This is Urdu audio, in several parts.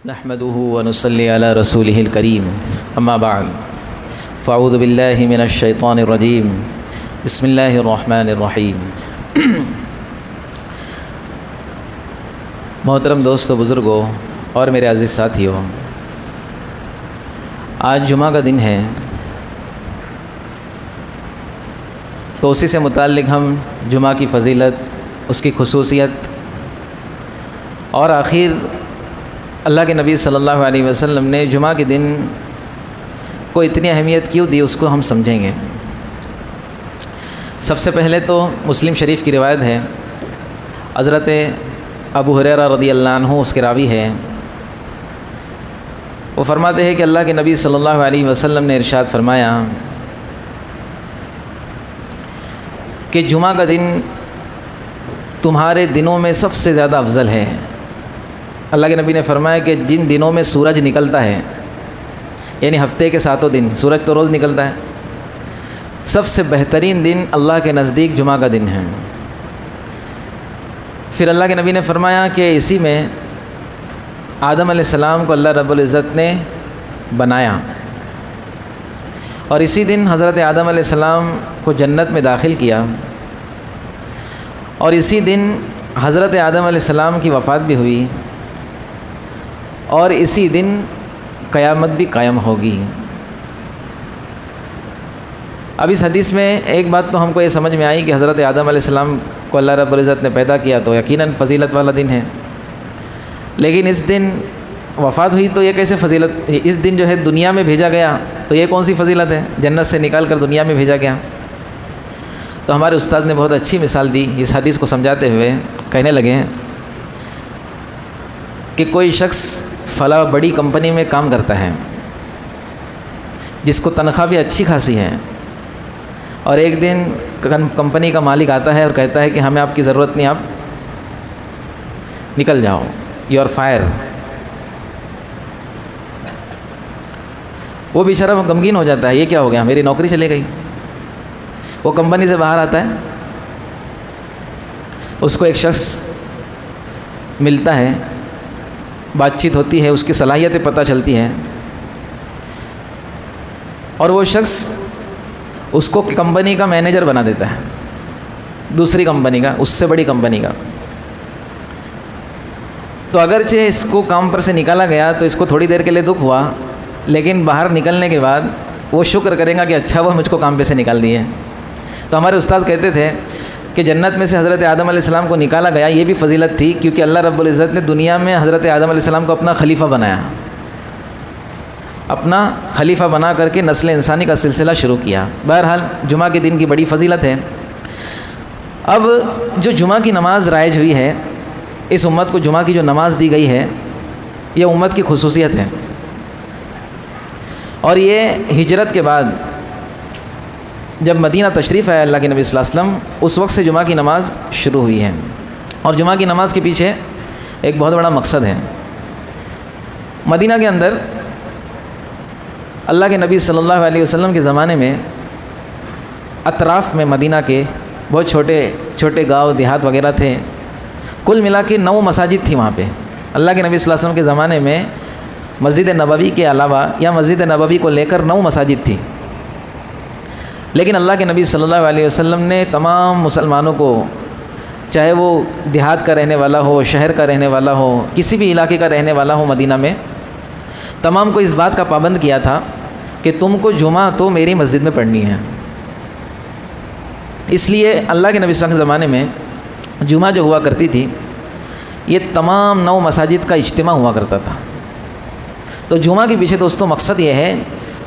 نحمده ونصلي على رسوله الكريم اما بعد فاعوذ بالله من الشیطان الرجیم بسم اللہ الرحمن الرحیم۔ محترم دوستو، بزرگوں اور میرے عزیز ساتھیوں، آج جمعہ کا دن ہے، تو اسی سے متعلق ہم جمعہ کی فضیلت، اس کی خصوصیت اور آخر اللہ کے نبی صلی اللہ علیہ وسلم نے جمعہ کے دن کو اتنی اہمیت کیوں دی، اس کو ہم سمجھیں گے۔ سب سے پہلے تو مسلم شریف کی روایت ہے، حضرت ابو ہریرہ رضی اللہ عنہ اس کے راوی ہے، وہ فرماتے ہیں کہ اللہ کے نبی صلی اللہ علیہ وسلم نے ارشاد فرمایا کہ جمعہ کا دن تمہارے دنوں میں سب سے زیادہ افضل ہے۔ اللہ کے نبی نے فرمایا کہ جن دنوں میں سورج نکلتا ہے، یعنی ہفتے کے 7 دن، سورج تو روز نکلتا ہے، سب سے بہترین دن اللہ کے نزدیک جمعہ کا دن ہے۔ پھر اللہ کے نبی نے فرمایا کہ اسی میں آدم علیہ السلام کو اللہ رب العزت نے بنایا، اور اسی دن حضرت آدم علیہ السلام کو جنت میں داخل کیا، اور اسی دن حضرت آدم علیہ السلام کی وفات بھی ہوئی، اور اسی دن قیامت بھی قائم ہوگی۔ اب اس حدیث میں ایک بات تو ہم کو یہ سمجھ میں آئی کہ حضرت آدم علیہ السلام کو اللہ رب العزت نے پیدا کیا تو یقیناً فضیلت والا دن ہے، لیکن اس دن وفات ہوئی تو یہ کیسے فضیلت، اس دن جو ہے دنیا میں بھیجا گیا تو یہ کون سی فضیلت ہے، جنت سے نکال کر دنیا میں بھیجا گیا۔ تو ہمارے استاد نے بہت اچھی مثال دی، اس حدیث کو سمجھاتے ہوئے کہنے لگے ہیں کہ کوئی شخص فلاں بڑی کمپنی میں کام کرتا ہے، جس کو تنخواہ بھی اچھی خاصی ہے، اور ایک دن کمپنی کا مالک آتا ہے اور کہتا ہے کہ ہمیں آپ کی ضرورت نہیں، آپ نکل جاؤ، یو آر فائر۔ وہ بیچارہ غمگین ہو جاتا ہے، یہ کیا ہو گیا، میری نوکری چلے گئی۔ وہ کمپنی سے باہر آتا ہے، اس کو ایک شخص ملتا ہے، بات چیت ہوتی ہے، اس کی صلاحیتیں پتہ چلتی ہیں، اور وہ شخص اس کو کمپنی کا مینیجر بنا دیتا ہے، دوسری کمپنی کا، اس سے بڑی کمپنی کا۔ تو اگرچہ اس کو کام پر سے نکالا گیا تو اس کو تھوڑی دیر کے لیے دکھ ہوا، لیکن باہر نکلنے کے بعد وہ شکر کرے گا کہ اچھا وہ مجھ کو کام پہ سے نکال دیے۔ تو ہمارے استاد کہتے تھے کہ جنت میں سے حضرت آدم علیہ السلام کو نکالا گیا، یہ بھی فضیلت تھی، کیونکہ اللہ رب العزت نے دنیا میں حضرت آدم علیہ السلام کو اپنا خلیفہ بنایا، اپنا خلیفہ بنا کر کے نسل انسانی کا سلسلہ شروع کیا۔ بہرحال جمعہ کے دن کی بڑی فضیلت ہے۔ اب جو جمعہ کی نماز رائج ہوئی ہے، اس امت کو جمعہ کی جو نماز دی گئی ہے، یہ امت کی خصوصیت ہے، اور یہ ہجرت کے بعد جب مدینہ تشریف آیا اللہ کے نبی صلی اللہ علیہ وسلم، اس وقت سے جمعہ کی نماز شروع ہوئی ہے، اور جمعہ کی نماز کے پیچھے ایک بہت بڑا مقصد ہے۔ مدینہ کے اندر اللہ کے نبی صلی اللہ علیہ وسلم کے زمانے میں اطراف میں مدینہ کے بہت چھوٹے چھوٹے گاؤں دیہات وغیرہ تھے، کل ملا کے 9 مساجد تھی وہاں پہ۔ اللہ کے نبی صلی اللہ علیہ وسلم کے زمانے میں مسجد نبوی کے علاوہ یا مسجد نبوی کو لے کر 9 مساجد تھی، لیکن اللہ کے نبی صلی اللہ علیہ وسلم نے تمام مسلمانوں کو، چاہے وہ دیہات کا رہنے والا ہو، شہر کا رہنے والا ہو، کسی بھی علاقے کا رہنے والا ہو، مدینہ میں تمام کو اس بات کا پابند کیا تھا کہ تم کو جمعہ تو میری مسجد میں پڑھنی ہے۔ اس لیے اللہ کے نبی صلی اللہ علیہ وسلم کے زمانے میں جمعہ جو ہوا کرتی تھی، یہ تمام 9 مساجد کا اجتماع ہوا کرتا تھا۔ تو جمعہ کے پیچھے دوستوں مقصد یہ ہے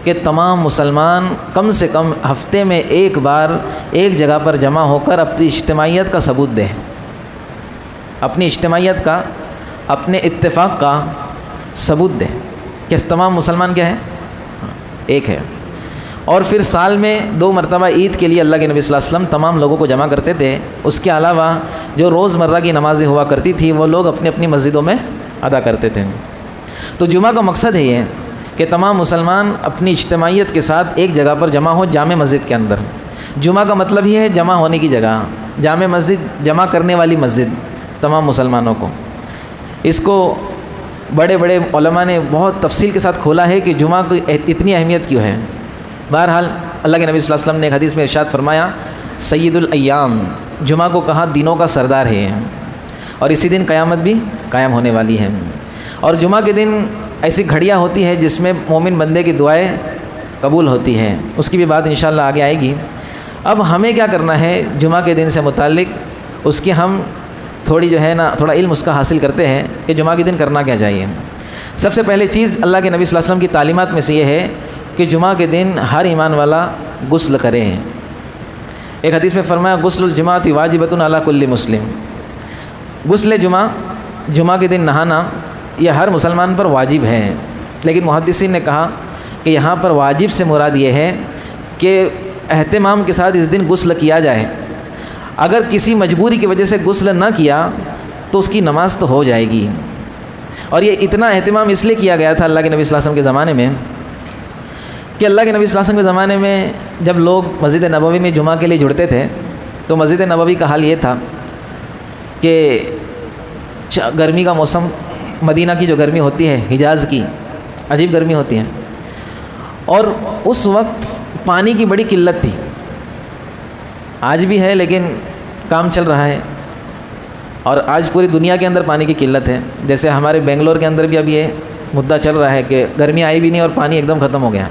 کہ تمام مسلمان کم سے کم ہفتے میں ایک بار ایک جگہ پر جمع ہو کر اپنی اجتماعیت کا ثبوت دیں، اپنی اجتماعیت کا، اپنے اتفاق کا ثبوت دیں کہ تمام مسلمان کیا ہے، ایک ہے۔ اور پھر سال میں 2 مرتبہ عید کے لیے اللہ کے نبی صلی اللہ علیہ وسلم تمام لوگوں کو جمع کرتے تھے۔ اس کے علاوہ جو روزمرہ کی نمازیں ہوا کرتی تھی وہ لوگ اپنی اپنی مسجدوں میں ادا کرتے تھے۔ تو جمعہ کا مقصد ہے یہ کہ تمام مسلمان اپنی اجتماعیت کے ساتھ ایک جگہ پر جمع ہو جامع مسجد کے اندر۔ جمعہ کا مطلب ہی ہے جمع ہونے کی جگہ، جامع مسجد، جمع کرنے والی مسجد تمام مسلمانوں کو۔ اس کو بڑے بڑے علماء نے بہت تفصیل کے ساتھ کھولا ہے کہ جمعہ کی اتنی اہمیت کیوں ہے۔ بہرحال اللہ کے نبی صلی اللہ علیہ وسلم نے ایک حدیث میں ارشاد فرمایا، سید الایام، جمعہ کو کہا دنوں کا سردار ہے، اور اسی دن قیامت بھی قائم ہونے والی ہے۔ اور جمعہ کے دن ایسی گھڑیاں ہوتی ہے جس میں مومن بندے کی دعائیں قبول ہوتی ہیں، اس کی بھی بات انشاءاللہ آگے آئے گی۔ اب ہمیں کیا کرنا ہے جمعہ کے دن سے متعلق، اس کی ہم تھوڑی جو ہے نا تھوڑا علم اس کا حاصل کرتے ہیں کہ جمعہ کے دن کرنا کیا چاہیے۔ سب سے پہلے چیز اللہ کے نبی صلی اللہ علیہ وسلم کی تعلیمات میں سے یہ ہے کہ جمعہ کے دن ہر ایمان والا غسل کرے۔ ایک حدیث میں فرمایا، غسل الجمعۃ واجبۃ علی کل مسلم، غسل جمعہ کے دن نہانا یہ ہر مسلمان پر واجب ہے۔ لیکن محدثین نے کہا کہ یہاں پر واجب سے مراد یہ ہے کہ اہتمام کے ساتھ اس دن غسل کیا جائے۔ اگر کسی مجبوری کی وجہ سے غسل نہ کیا تو اس کی نماز تو ہو جائے گی۔ اور یہ اتنا اہتمام اس لیے کیا گیا تھا اللہ کے نبی صلی اللہ علیہ وسلم کے زمانے میں کہ اللہ کے نبی صلی اللہ علیہ وسلم کے زمانے میں جب لوگ مسجد نبوی میں جمعہ کے لیے جڑتے تھے تو مسجد نبوی کا حال یہ تھا کہ گرمی کا موسم، مدینہ کی جو گرمی ہوتی ہے، حجاز کی عجیب گرمی ہوتی ہے، اور اس وقت پانی کی بڑی قلت تھی۔ آج بھی ہے لیکن کام چل رہا ہے، اور آج پوری دنیا کے اندر پانی کی قلت ہے۔ جیسے ہمارے بنگلور کے اندر بھی اب یہ مدعا چل رہا ہے کہ گرمی آئی بھی نہیں اور پانی ایک دم ختم ہو گیا،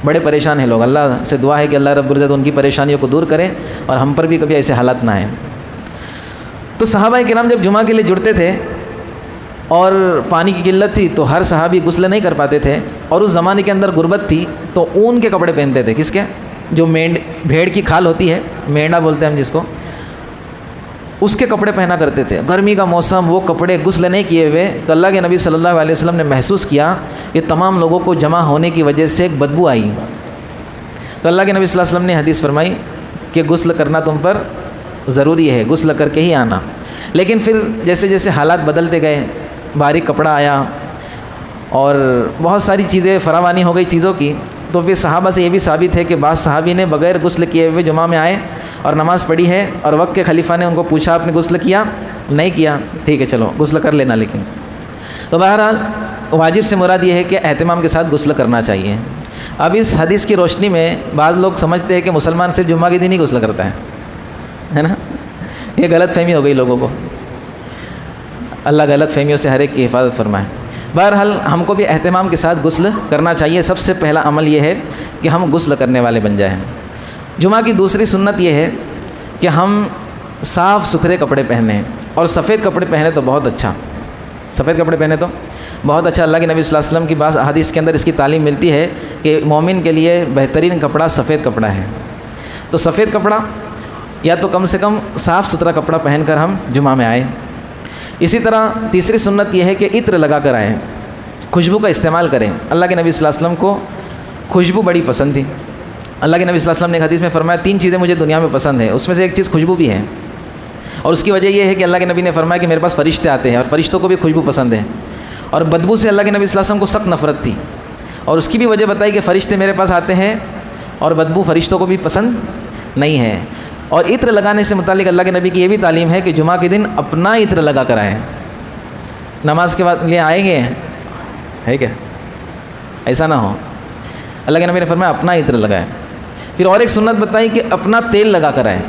بڑے پریشان ہیں لوگ۔ اللہ سے دعا ہے کہ اللہ رب العزت ان کی پریشانیوں کو دور کرے اور ہم پر بھی کبھی ایسے حالات نہ آئیں۔ تو صحابہ کرام جب جمعہ کے لیے جڑتے تھے اور پانی کی قلت تھی تو ہر صحابی غسل نہیں کر پاتے تھے، اور اس زمانے کے اندر غربت تھی تو اون کے کپڑے پہنتے تھے۔ کس کے؟ جو بھیڑ کی کھال ہوتی ہے، مینڈا بولتے ہیں ہم جس کو، اس کے کپڑے پہنا کرتے تھے۔ گرمی کا موسم، وہ کپڑے غسل نہیں کیے ہوئے تو اللہ کے نبی صلی اللہ علیہ وسلم نے محسوس کیا کہ تمام لوگوں کو جمع ہونے کی وجہ سے ایک بدبو آئی۔ تو اللہ کے نبی صلی اللہ علیہ وسلم نے حدیث فرمائی کہ غسل کرنا تم پر ضروری ہے، غسل کر کے ہی آنا۔ لیکن پھر جیسے جیسے حالات بدلتے گئے، باریک کپڑا آیا اور بہت ساری چیزیں فراوانی ہو گئی چیزوں کی، تو پھر صحابہ سے یہ بھی ثابت ہے کہ بعض صحابی نے بغیر غسل کیے ہوئے جمعہ میں آئے اور نماز پڑھی ہے، اور وقت کے خلیفہ نے ان کو پوچھا آپ نے غسل کیا؟ نہیں کیا، ٹھیک ہے چلو غسل کر لینا۔ لیکن تو بہرحال واجب سے مراد یہ ہے کہ اہتمام کے ساتھ غسل کرنا چاہیے۔ اب اس حدیث کی روشنی میں بعض لوگ سمجھتے ہیں کہ مسلمان صرف جمعہ کے دن ہی غسل کرتا ہے نا؟ یہ غلط فہمی ہو گئی لوگوں کو۔ اللہ غلط فہمیوں سے ہر ایک کی حفاظت فرمائے۔ بہرحال ہم کو بھی اہتمام کے ساتھ غسل کرنا چاہیے۔ سب سے پہلا عمل یہ ہے کہ ہم غسل کرنے والے بن جائیں۔ جمعہ کی دوسری سنت یہ ہے کہ ہم صاف ستھرے کپڑے پہنیں، اور سفید کپڑے پہنے تو بہت اچھا، سفید کپڑے پہنے تو بہت اچھا۔ اللہ کے نبی صلی اللہ علیہ وسلم کی بعض احادیث کے اندر اس کی تعلیم ملتی ہے کہ مومن کے لیے بہترین کپڑا سفید کپڑا ہے۔ تو سفید کپڑا یا تو کم سے کم صاف ستھرا کپڑا پہن کر ہم جمعہ میں آئیں۔ اسی طرح تیسری سنت یہ ہے کہ عطر لگا کر آئیں، خوشبو کا استعمال کریں۔ اللہ کے نبی صلی اللہ علیہ وسلم کو خوشبو بڑی پسند تھی۔ اللہ کے نبی صلی اللہ علیہ وسلم نے ایک حدیث میں فرمایا 3 چیزیں مجھے دنیا میں پسند ہیں، اس میں سے ایک چیز خوشبو بھی ہے، اور اس کی وجہ یہ ہے کہ اللہ کے نبی نے فرمایا کہ میرے پاس فرشتے آتے ہیں اور فرشتوں کو بھی خوشبو پسند ہے، اور بدبو سے اللہ کے نبی صلی اللہ علیہ وسلم کو سخت نفرت تھی، اور اس کی بھی وجہ بتائی کہ فرشتے میرے پاس آتے ہیں اور بدبو فرشتوں کو بھی پسند نہیں ہے۔ اور عطر لگانے سے متعلق اللہ کے نبی کی یہ بھی تعلیم ہے کہ جمعہ کے دن اپنا عطر لگا کر آئیں۔ نماز کے بعد لے آئیں گے ہے کیا؟ ایسا نہ ہو۔ اللہ کے نبی نے فرمایا اپنا عطر لگائیں۔ پھر اور ایک سنت بتائی کہ اپنا تیل لگا کر آئیں۔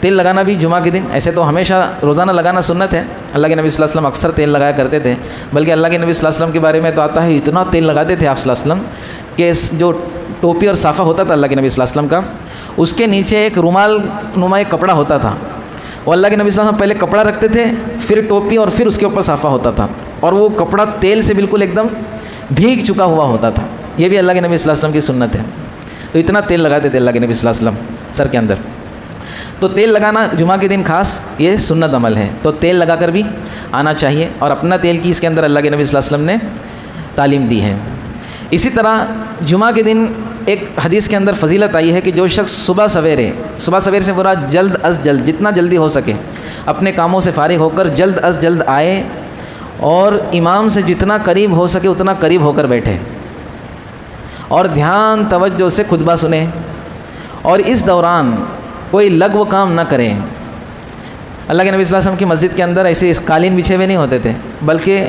تیل لگانا بھی جمعہ کے دن، ایسے تو ہمیشہ روزانہ لگانا سنت ہے، اللہ کے نبی صلی اللہ علیہ وسلم اکثر تیل لگایا کرتے تھے، بلکہ اللہ کے نبی صلی اللہ علیہ وسلم کے بارے میں تو آتا ہے اتنا تیل لگاتے تھے آپ صلی اللہ علیہ وسلم کہ جو ٹوپی اور صافہ ہوتا تھا اللہ کے نبی صلی اللہ علیہ وسلم کا، اس کے نیچے ایک رومال نما ایک کپڑا ہوتا تھا، وہ اللہ کے نبی صلی اللہ علیہ وسلم پہلے کپڑا رکھتے تھے، پھر ٹوپی، اور پھر اس کے اوپر صافہ ہوتا تھا، اور وہ کپڑا تیل سے بالکل ایک دم بھیگ چکا ہوا ہوتا تھا۔ یہ بھی اللہ کے نبی صلی اللہ علیہ وسلم کی سنت ہے۔ تو اتنا تیل لگاتے تھے اللہ کے نبی صلی اللہ علیہ وسلم سر کے اندر۔ تو تیل لگانا جمعہ کے دن خاص یہ سنت عمل ہے، تو تیل لگا کر بھی آنا چاہیے، اور اپنا تیل کی اس کے اندر اللہ کے نبی صلی اللہ علیہ وسلم نے تعلیم دی ہے۔ اسی طرح جمعہ کے دن ایک حدیث کے اندر فضیلت آئی ہے کہ جو شخص صبح سویر سے مراد جلد از جلد، جتنا جلدی ہو سکے اپنے کاموں سے فارغ ہو کر جلد از جلد آئے، اور امام سے جتنا قریب ہو سکے اتنا قریب ہو کر بیٹھے، اور دھیان توجہ سے خطبہ سنیں، اور اس دوران کوئی لغو کام نہ کریں۔ اللہ کے نبی صلی اللہ علیہ وسلم کی مسجد کے اندر ایسے قالین بچھے ہوئے نہیں ہوتے تھے، بلکہ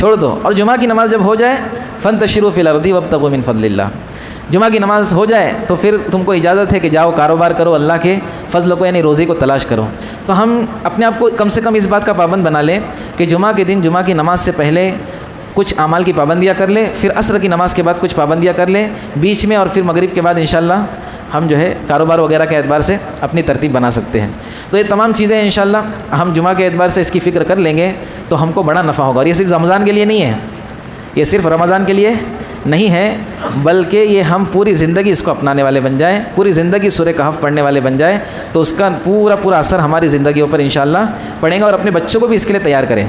چھوڑ دو، اور جمعہ کی نماز جب ہو جائے فانتشروا فی الارض وابتغوا من فضل اللہ، جمعہ کی نماز ہو جائے تو پھر تم کو اجازت ہے کہ جاؤ کاروبار کرو، اللہ کے فضل کو یعنی روزی کو تلاش کرو۔ تو ہم اپنے آپ کو کم سے کم اس بات کا پابند بنا لیں کہ جمعہ کے دن جمعہ کی نماز سے پہلے کچھ اعمال کی پابندیاں کر لیں، پھر عصر کی نماز کے بعد کچھ پابندیاں کر لیں بیچ میں، اور پھر مغرب کے بعد انشاءاللہ ہم جو ہے کاروبار وغیرہ کے اعتبار سے اپنی ترتیب بنا سکتے ہیں۔ تو یہ تمام چیزیں انشاءاللہ ہم جمعہ کے اعتبار سے اس کی فکر کر لیں گے تو ہم کو بڑا نفع ہوگا، اور یہ صرف رمضان کے لیے نہیں ہے، یہ صرف رمضان کے لیے نہیں ہے، بلکہ یہ ہم پوری زندگی اس کو اپنانے والے بن جائیں، پوری زندگی سورہ کہف پڑھنے والے بن جائیں تو اس کا پورا اثر ہماری زندگیوں پر انشاءاللہ پڑے گا، اور اپنے بچوں کو بھی اس کے لیے تیار کریں۔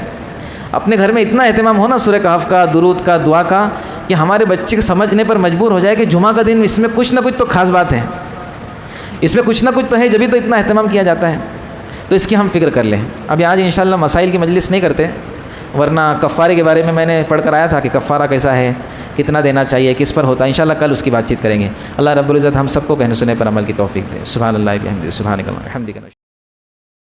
اپنے گھر میں اتنا اہتمام ہو نا سورہ کہف کا، درود کا، دعا کا، کہ ہمارے بچے کے سمجھنے پر مجبور ہو جائے کہ جمعہ کا دن اس میں کچھ نہ کچھ تو خاص بات ہے، اس میں کچھ نہ کچھ تو ہے، جبھی تو اتنا اہتمام کیا جاتا ہے، تو اس کی ہم فکر کر لیں۔ ابھی آج انشاءاللہ مسائل کی مجلس نہیں کرتے، ورنہ کفارے کے بارے میں نے پڑھ کر آیا تھا کہ کفارہ کیسا ہے، کتنا دینا چاہیے، کس پر ہوتا ہے، انشاءاللہ کل اس کی بات چیت کریں گے۔ اللہ رب العزت ہم سب کو کہنے سنے پر عمل کی توفیق دے۔ سبحان اللہ بحمدہ، سبحانک اللہم وبحمدک۔